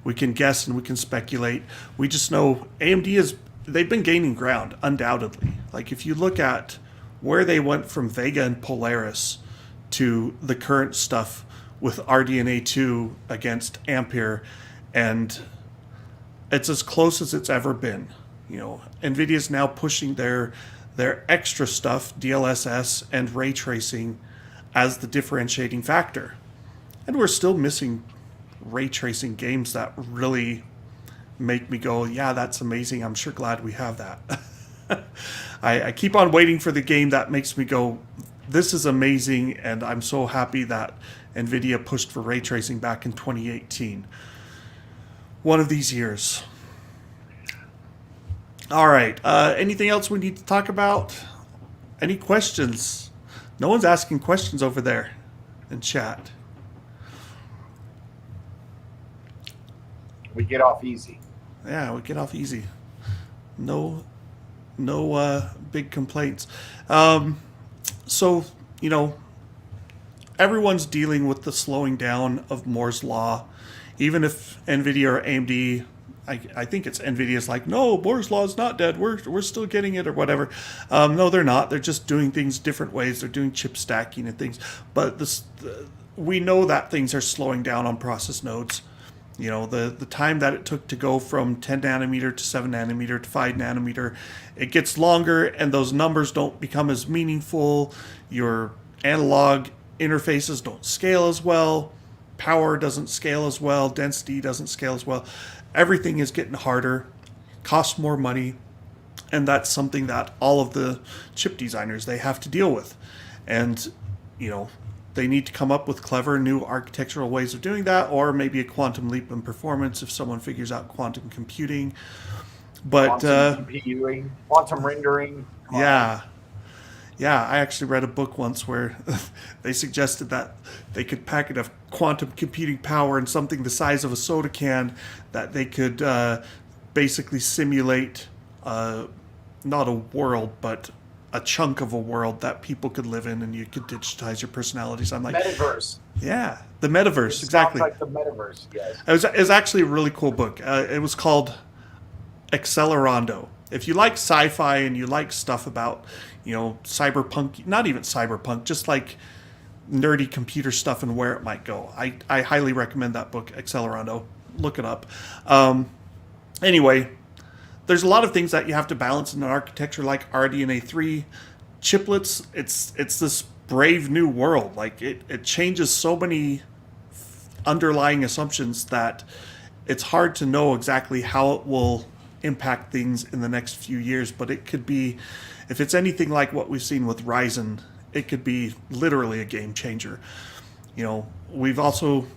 We can guess and we can speculate. We just know they've been gaining ground, undoubtedly. Like, if you look at where they went from Vega and Polaris to the current stuff with RDNA 2 against Ampere, and it's as close as it's ever been. Nvidia's now pushing their extra stuff, DLSS and ray tracing, as the differentiating factor. And we're still missing ray tracing games that really make me go, yeah, that's amazing. I'm sure glad we have that. I keep on waiting for the game that makes me go, this is amazing, and I'm so happy that Nvidia pushed for ray tracing back in 2018. One of these years. All right. Anything else we need to talk about? Any questions? No one's asking questions over there in chat. We get off easy. Yeah, we get off easy. No big complaints. So, everyone's dealing with the slowing down of Moore's Law. Even if Nvidia or AMD, I think it's Nvidia's like, no, Moore's Law is not dead. We're still getting it or whatever. No, they're not. They're just doing things different ways. They're doing chip stacking and things. But we know that things are slowing down on process nodes. The time that it took to go from 10 nanometer to 7 nanometer to 5 nanometer, it gets longer, and those numbers don't become as meaningful. Your analog interfaces don't scale as well. Power doesn't scale as well. Density doesn't scale as well. Everything is getting harder, costs more money, and that's something that all of the chip designers, they have to deal with. And, they need to come up with clever new architectural ways of doing that, or maybe a quantum leap in performance if someone figures out quantum computing. But quantum GPUing, quantum rendering. Yeah, I actually read a book once where they suggested that they could pack enough quantum computing power in something the size of a soda can that they could basically simulate not a world, but a chunk of a world that people could live in, and you could digitize your personalities. I'm like, metaverse. Yeah, the metaverse, It exactly. sounds like the metaverse, yes. It was actually a really cool book. It was called Accelerando. If you like sci-fi and you like stuff about, cyberpunk, not even cyberpunk, just like nerdy computer stuff and where it might go, I highly recommend that book, Accelerando. Look it up. Anyway, there's a lot of things that you have to balance in an architecture like RDNA 3. Chiplets, it's this brave new world. Like it changes so many underlying assumptions that it's hard to know exactly how it will impact things in the next few years. But it could be, if it's anything like what we've seen with Ryzen, it could be literally a game changer. We've also,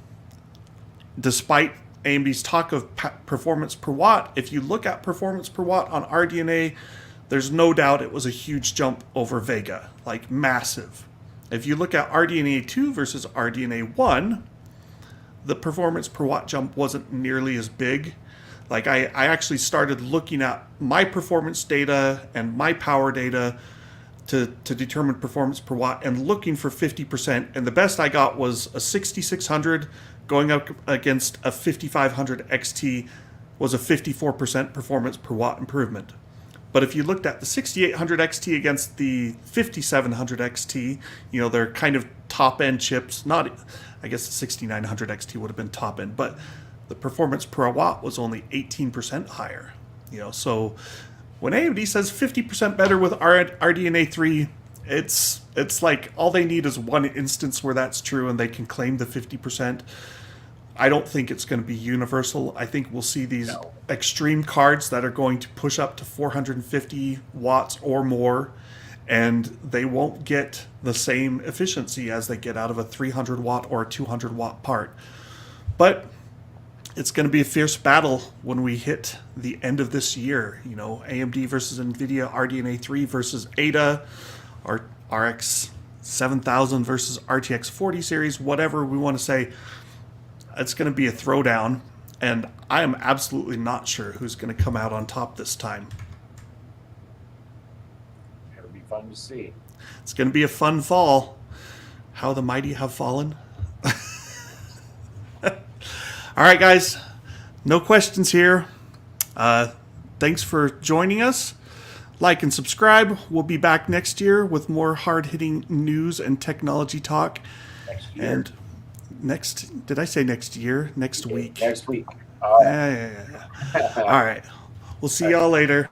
despite AMD's talk of performance per watt, if you look at performance per watt on RDNA, there's no doubt it was a huge jump over Vega, like massive. If you look at RDNA 2 versus RDNA 1, the performance per watt jump wasn't nearly as big. Like I actually started looking at my performance data and my power data to determine performance per watt and looking for 50%. And the best I got was a 6600 going up against a 5500 XT was a 54% performance per watt improvement. But if you looked at the 6800 XT against the 5700 XT, they're kind of top end chips. Not, I guess the 6900 XT would have been top end, but the performance per watt was only 18% higher. So when AMD says 50% better with RDNA 3, it's like all they need is one instance where that's true and they can claim the 50%. I don't think it's going to be universal. I think we'll see these extreme cards that are going to push up to 450 watts or more, and they won't get the same efficiency as they get out of a 300 watt or a 200 watt part. But it's going to be a fierce battle when we hit the end of this year. AMD versus Nvidia, RDNA 3 versus Ada, or RX 7000 versus RTX 40 series, whatever we want to say. It's going to be a throwdown, and I am absolutely not sure who's going to come out on top this time. It'll be fun to see. It's going to be a fun fall. How the mighty have fallen. All right, guys. No questions here. Thanks for joining us. Like and subscribe. We'll be back next year with more hard-hitting news and technology talk. Next year. And did I say next year? Next week. Next week. Yeah. All right. We'll see y'all later.